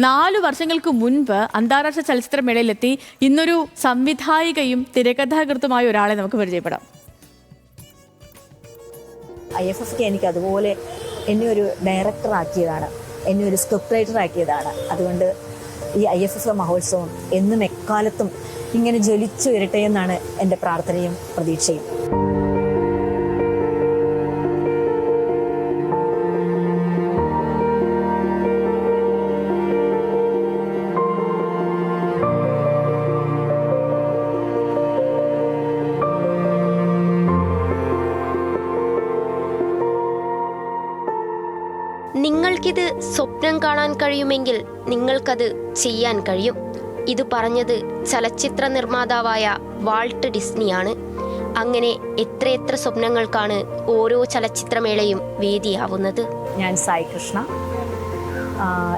4 വർഷങ്ങൾക്ക് മുൻപ് അന്താരാഷ്ട്ര ചലച്ചിത്രമേളയിലെത്തി ഇന്നൊരു സംവിധായികയും തിരക്കഥാകൃത്തുമായ ഒരാളെ നമുക്ക് പരിചയപ്പെടാം. IFFK എനിക്ക് അതുപോലെ എന്നെ ഒരു ഡയറക്ടർ ആക്കിയതാണ്, എന്നെ ഒരു സ്ക്രിപ്റ്റ് റൈറ്റർ ആക്കിയതാണ്. അതുകൊണ്ട് ഈ IFFK മഹോത്സവം എന്നും എക്കാലത്തും ഇങ്ങനെ ജ്വലിച്ചു വരട്ടെ എന്നാണ് എൻ്റെ പ്രാർത്ഥനയും പ്രതീക്ഷയും. നിങ്ങൾക്കിത് സ്വപ്നം കാണാൻ കഴിയുമെങ്കിൽ നിങ്ങൾക്കത് ചെയ്യാൻ കഴിയും. ഇത് പറഞ്ഞത് ചലച്ചിത്ര നിർമ്മാതാവായ വാൾട്ട് ഡിസ്നിയാണ്. അങ്ങനെ എത്രയെത്ര സ്വപ്നങ്ങൾക്കാണ് ഓരോ ചലച്ചിത്രമേളയും വേദിയാവുന്നത്. ഞാൻ സായി കൃഷ്ണ.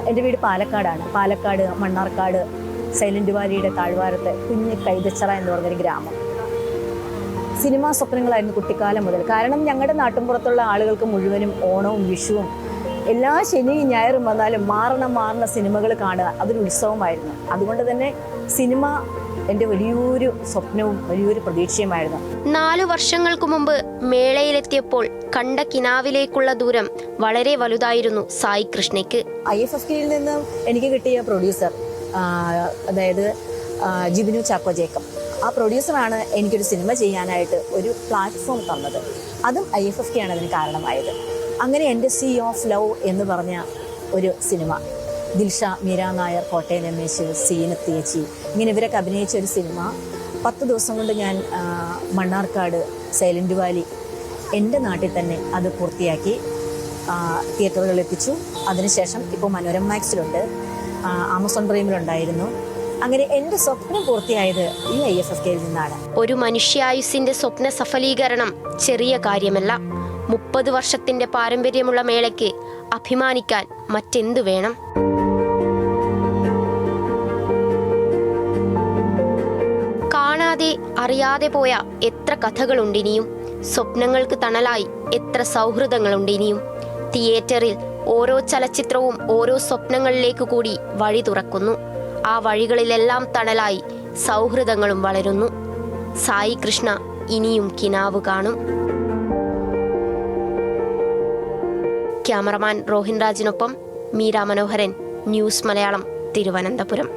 എൻ്റെ വീട് പാലക്കാടാണ്. പാലക്കാട് മണ്ണാർക്കാട് സൈലന്റ് വാലിയുടെ താഴ്വാരത്തെ കുഞ്ഞ് കൈതച്ചറ എന്ന് പറഞ്ഞൊരു ഗ്രാമം. സിനിമാ സ്വപ്നങ്ങളായിരുന്നു കുട്ടിക്കാലം മുതൽ. കാരണം ഞങ്ങളുടെ നാട്ടിൻപുറത്തുള്ള ആളുകൾക്ക് മുഴുവനും ഓണവും വിഷുവും എല്ലാ ശനിയും ഞായറും വന്നാലും മാറണ സിനിമകൾ കാണുക അതൊരു ഉത്സവമായിരുന്നു. അതുകൊണ്ട് തന്നെ സിനിമ എൻ്റെ വലിയൊരു സ്വപ്നവും വലിയൊരു പ്രതീക്ഷയുമായിരുന്നു. 4 വർഷങ്ങൾക്ക് മുമ്പ് മേളയിലെത്തിയപ്പോൾ കണ്ട കിനാവിലേക്കുള്ള ദൂരം വളരെ വലുതായിരുന്നു സായി കൃഷ്ണയ്ക്ക്. IFFKയിൽ നിന്ന് എനിക്ക് കിട്ടിയ പ്രൊഡ്യൂസർ, അതായത് ജിബിനു ചാക്കോ ജേക്കബ്, ആ പ്രൊഡ്യൂസറാണ് എനിക്കൊരു സിനിമ ചെയ്യാനായിട്ട് ഒരു പ്ലാറ്റ്ഫോം തന്നത്. അതും IFFK ആണ് അതിന് കാരണമായത്. അങ്ങനെ എൻ്റെ സീ ഓഫ് ലവ് എന്ന് പറഞ്ഞ ഒരു സിനിമ, ദിൽഷ, മീര നായർ, കോട്ടയം രമേശ്, സീനത്ത് ചേച്ചി, ഇങ്ങനെ ഇവരൊക്കെ അഭിനയിച്ച ഒരു സിനിമ 10 ദിവസം കൊണ്ട് ഞാൻ മണ്ണാർക്കാട് സൈലന്റ് വാലി എൻ്റെ നാട്ടിൽ തന്നെ അത് പൂർത്തിയാക്കി തിയേറ്ററുകളിൽ എത്തിച്ചു. അതിനുശേഷം ഇപ്പോൾ മനോരമ മാക്സിലുണ്ട്, ആമസോൺ പ്രൈമിലുണ്ടായിരുന്നു. അങ്ങനെ എൻ്റെ സ്വപ്നം പൂർത്തിയായത് ഈ IFFKയിൽ നിന്നാണ്. ഒരു മനുഷ്യായുസിന്റെ സ്വപ്ന സഫലീകരണം ചെറിയ കാര്യമല്ല. 30 വർഷത്തിന്റെ പാരമ്പര്യമുള്ള മേളയ്ക്ക് അഭിമാനിക്കാൻ മറ്റെന്തു വേണം? കാണാതെ അറിയാതെ പോയ എത്ര കഥകളുണ്ടിനിയും. സ്വപ്നങ്ങൾക്ക് തണലായി എത്ര സൗഹൃദങ്ങളുണ്ടിനിയും. തിയേറ്ററിൽ ഓരോ ചലച്ചിത്രവും ഓരോ സ്വപ്നങ്ങളിലേക്ക് കൂടി വഴി തുറക്കുന്നു. ആ വഴികളിലെല്ലാം തണലായി സൗഹൃദങ്ങളും വളരുന്നു. സായി കൃഷ്ണ ഇനിയും കിനാവ് കാണും. ക്യാമറമാൻ റോഹിൻ രാജിനൊപ്പം മീര മനോഹരൻ, ന്യൂസ് മലയാളം, തിരുവനന്തപുരം.